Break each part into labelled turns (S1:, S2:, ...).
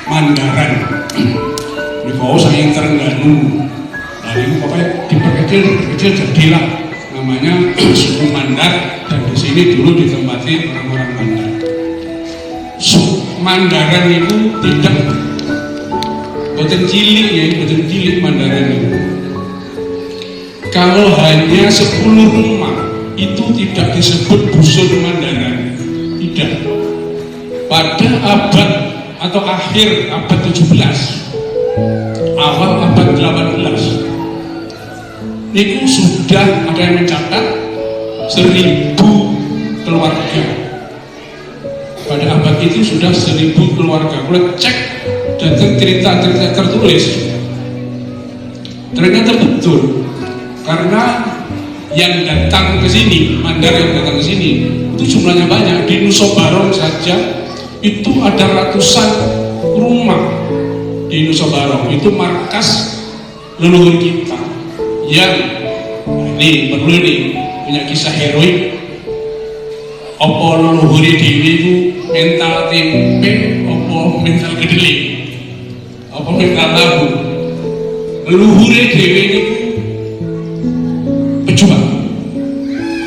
S1: Mandaran. Di bawah saya Terengganu. Nah ini pokoknya diperkecil jadilah namanya suku Mandar, dan di sini dulu ditempati orang-orang Mandar. Mandaran itu tidak boten cilik ya, boten cilik Mandaran itu. Kalau hanya 10 rumah itu tidak disebut dusun Mandaran, tidak. Pada abad atau akhir abad 17, awal abad 18 itu sudah ada yang mencatat 1000 keluarga. Pada abad itu sudah 1000 keluarga. Kalau cek dan cerita-cerita tertulis, ternyata betul. Karena yang datang ke sini, Mandar yang datang ke sini itu jumlahnya banyak. Di Nusa Barong saja itu ada ratusan rumah. Di Nusa Barong itu markas leluhur kita yang ini perlu punya kisah heroik. Apa leluhur dewi itu mental tempe, apa mental kedelai, apa mental tahu. Leluhur dewi itu pejuang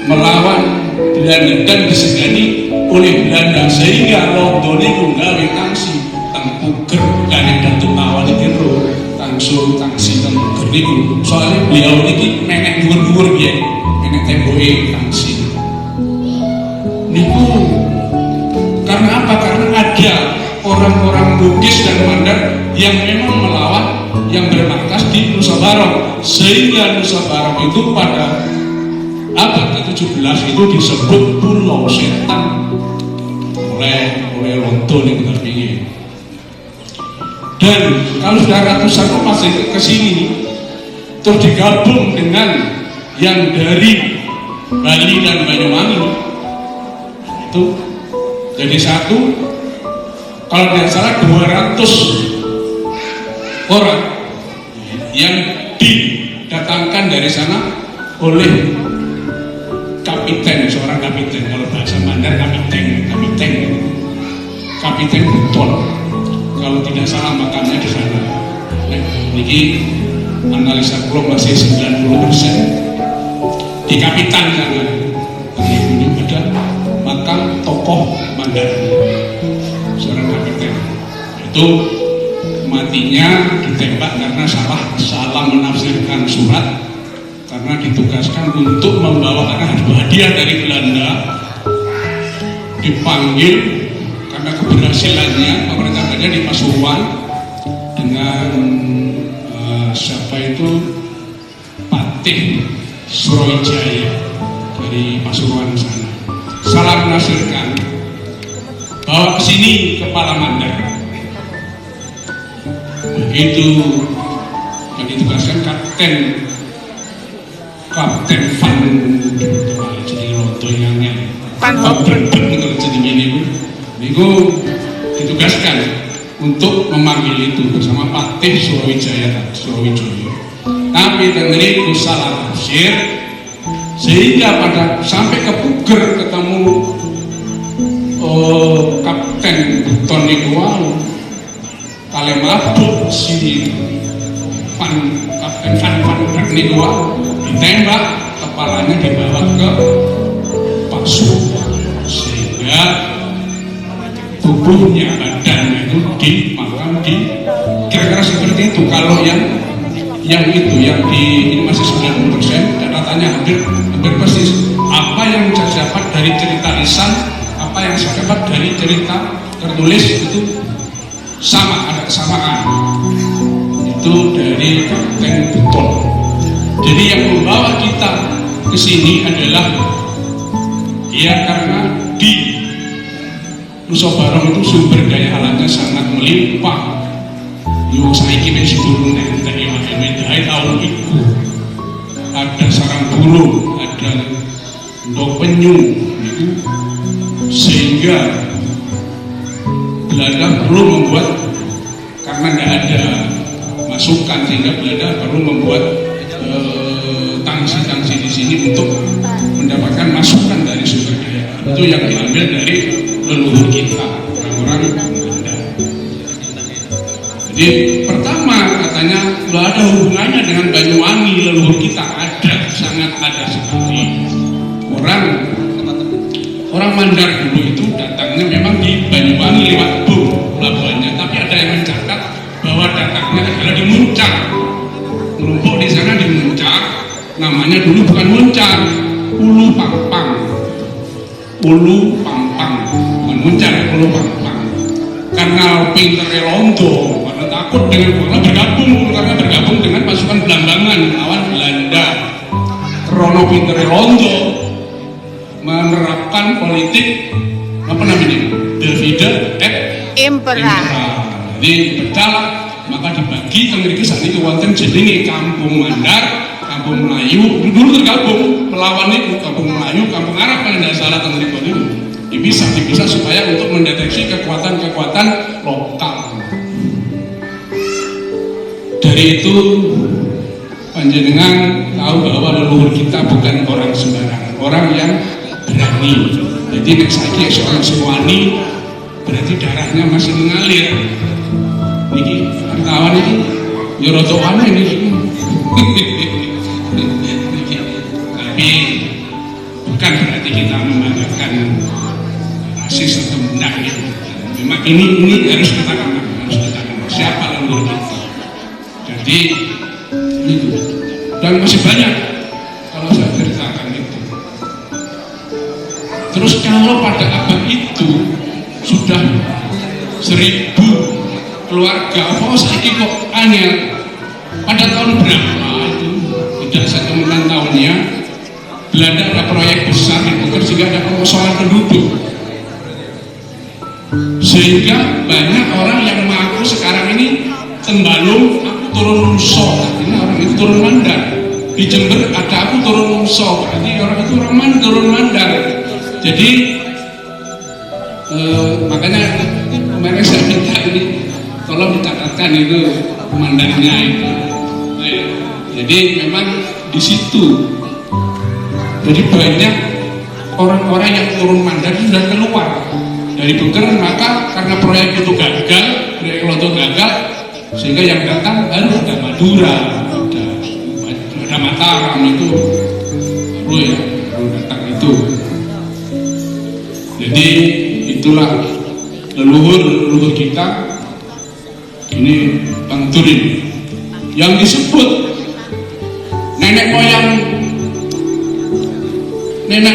S1: melawan Belanda dan disegani oleh Belanda, sehingga London itu gawe tangsi tengkuger dan Datuk Awal itu tangsi tengkuger itu. Soalnya beliau ini nenek dhuwur-dhuwur biyen, nenek temboke tangsi niku. Karena apa? Karena ada orang-orang Bugis dan Mandar yang memang melawan, yang bermarkas di Nusa Barong, sehingga Nusa Barong itu pada abad ke-17 itu disebut Pulau Setan oleh Lonto nih kita ingin. Dan kalau sudah ratusan rumah ke sini terus digabung dengan yang dari Bali dan Banyuwangi itu jadi satu, kalau tidak salah 200 orang yang didatangkan dari sana oleh kapiten, seorang kapiten, kalau bahasa Mandar kapiten beton, kalau tidak salah makamnya di sana. Ini analisa Pulau masih 90% di kapitan sana. Ini ada makam tokoh Mandar, seorang kapiten. Itu matinya ditembak karena salah menafsirkan surat, karena ditugaskan untuk membawa hadiah dari Belanda. Dipanggil karena keberhasilannya pemerintah Belanda di Pasuruan dengan siapa itu Patih Surawijaya dari Pasuruan sana, salah menafsirkan, bawa ke sini kepala Mandar. Begitu yang ditugaskan Kapten Van jadi lontoyannya jadi ini ditugaskan untuk memanggil itu bersama Patih Surawijaya. Tapi tengeri itu salah tafsir, sehingga pada sampai ke Puger ketemu Kapten Beton itu kalian mabuk si Kapten Van ini ditembak, kepalanya dibawa ke Pasuruan, sehingga tubuhnya, badannya itu dimakam di kira-kira seperti itu. Kalau yang itu yang di ini masih 90%, catatannya hampir persis. Apa yang saya dapat dari cerita lisan, apa yang saya dapat dari cerita tertulis itu sama, ada kesamaan. Itu dari Kapten Beton. Jadi yang membawa kita ke sini adalah ya karena di Nusa Barong itu sumber daya alamnya sangat melimpah. Yo saiki wis durung entek ya medai tahun iku. Ada sarang burung, ada ndok penyu itu, sehingga Belanda perlu membuat, karena tidak ada masukan, sehingga Belanda perlu membuat tangsi-tangsi di sini untuk mendapatkan masukan dari sumber daya. Itu yang diambil dari leluhur kita, orang-orang Belanda. Jadi pertama katanya nggak ada hubungannya dengan Banyuwangi, leluhur kita ada, sangat ada sekali. Orang Mandar dulu itu datangnya memang di Banyuwangi lewat pelabuhannya, tapi ada yang mencatat bahwa datangnya adalah di Muncang, menumpuk di sana di Muncang, namanya dulu bukan Muncang, Ulu Pampang, bukan Muncang, Ulu Pampang. Karena pintere Londo, karena takut dengan bergabung dengan pasukan Belambangan lawan Belanda. Rono pintere Londo menerapkan politik apa namanya, divide et impera. Jadi pecah, maka dibagi teng mriki sakniki wonten jenenge Kampung Mandar, Kampung Melayu. Dulu tergabung melawan itu Kampung Melayu, Kampung Arab kalau tidak salah teng mriki itu. Dipisah supaya untuk mendeteksi kekuatan-kekuatan lokal. Dari itu panjenengan tahu bahwa leluhur kita bukan orang sembarangan, orang yang berani. Jadi nek saiki seorang Sewani berarti darahnya masih mengalir. Niki kawan ini ya rada aneh niki. Tapi bukan berarti kita membanggakan rasis atau mendak gitu. Memang ini harus kita katakan siapa leluhur kita. Jadi itu, dan masih banyak kalau saya ceritakan itu. Terus kalau pada abad itu sudah 1000 keluarga, oh saiki kok aneh. Pada tahun berapa itu, tidak saya temukan tahunnya, Belanda ada proyek besar itu sehingga ada pengosongan penduduk, sehingga banyak orang yang mengaku sekarang ini Tembalung aku turun Mungso, artinya orang itu turun Mandar. Di Jember ada aku turun Mungso, berarti orang itu turun Mandar. Jadi makanya kemarin saya minta ini tolong dicatatkan itu mandarnya itu. Jadi memang di situ. Jadi banyak orang-orang yang turun Mandar sudah keluar dari Beker, maka karena proyek itu gagal, proyek Londo gagal, sehingga yang datang harus ada Madura, ada Mataram itu, baru ya baru datang itu. Jadi itulah leluhur kita. Ini Bang Turin yang disebut nenek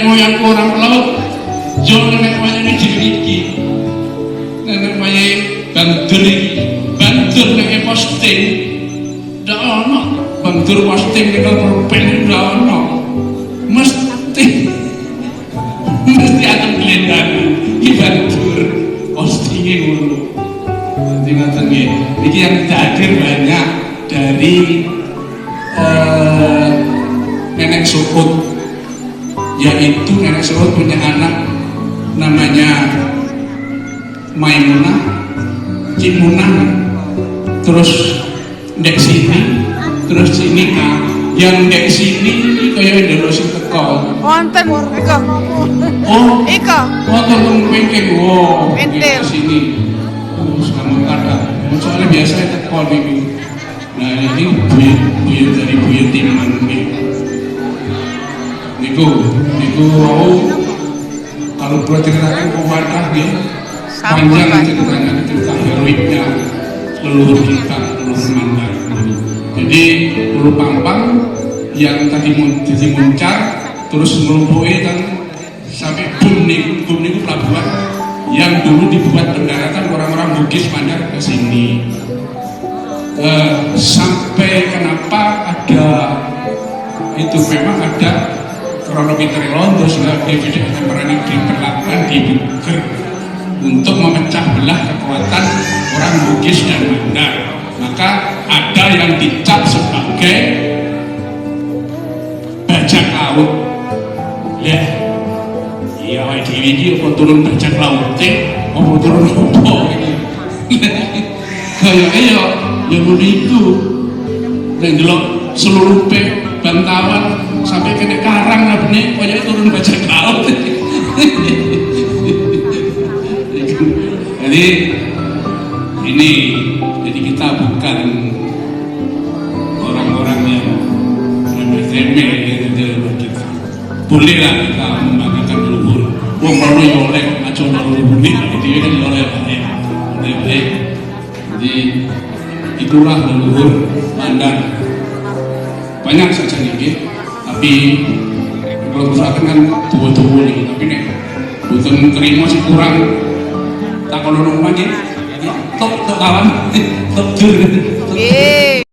S1: moyang orang laut. Jo nenek moyang ini jadi nenek moyang Bantur Bantur nek posting ndak ono, Bantur posting nek pulpen ndak ono, mesti akan kelihatan iki Bantur postingnya ngono. Nanti ngoten nggih, iki yang hadir banyak dari nenek Sukut, yaitu nenek Sukut punya anak namanya Maimunah, Cimunah, terus ndek sini, terus sini yang ndek sini kaya ndelo sing teko. Wonten iko. Oh, iko. Wonten pengking pentil sini. Selamat ada. Soalnya biasa teko niki. Nah, ini buyut dari buyut Timan niki. Niku kalau buat ceritakan pewarta dia panjang ceritanya, cerita heroiknya leluhur kita, leluhur Mandar. Jadi Ulu Pampang yang tadi jadi Muncar terus melumpuhi dan sampai Bum niku pelabuhan yang dulu dibuat pendaratan orang-orang Bugis Mandar ke sini. Sampai kenapa ada itu, memang ada kronologi Londo sudah divide ini diperlakukan di Beker untuk memecah belah kekuatan orang Bugis dan Mandar. Maka ada yang dicap sebagai bajak laut. Ya, iya, dewi ini apa turun bajak laut, apa turun apa ini? Kayaknya ya itu yang delok seluruh bantawan sampai kena karang lah benih, pokoknya turun bajak laut. Jadi ini. Jadi kita bukan orang-orang yang remeh-remeh gitu dalam kita. Bolehlah kita membanggakan leluhur. Wong kalau oleh macam leluhur ini, dia kan oleh baik. Jadi itulah leluhur Pandan. Banyak saja nih, tapi kalau misalkan kan tua-tua nih, tapi nih butuh terima sih kurang. Tak kalau nongkrong lagi, top kawan, top tur.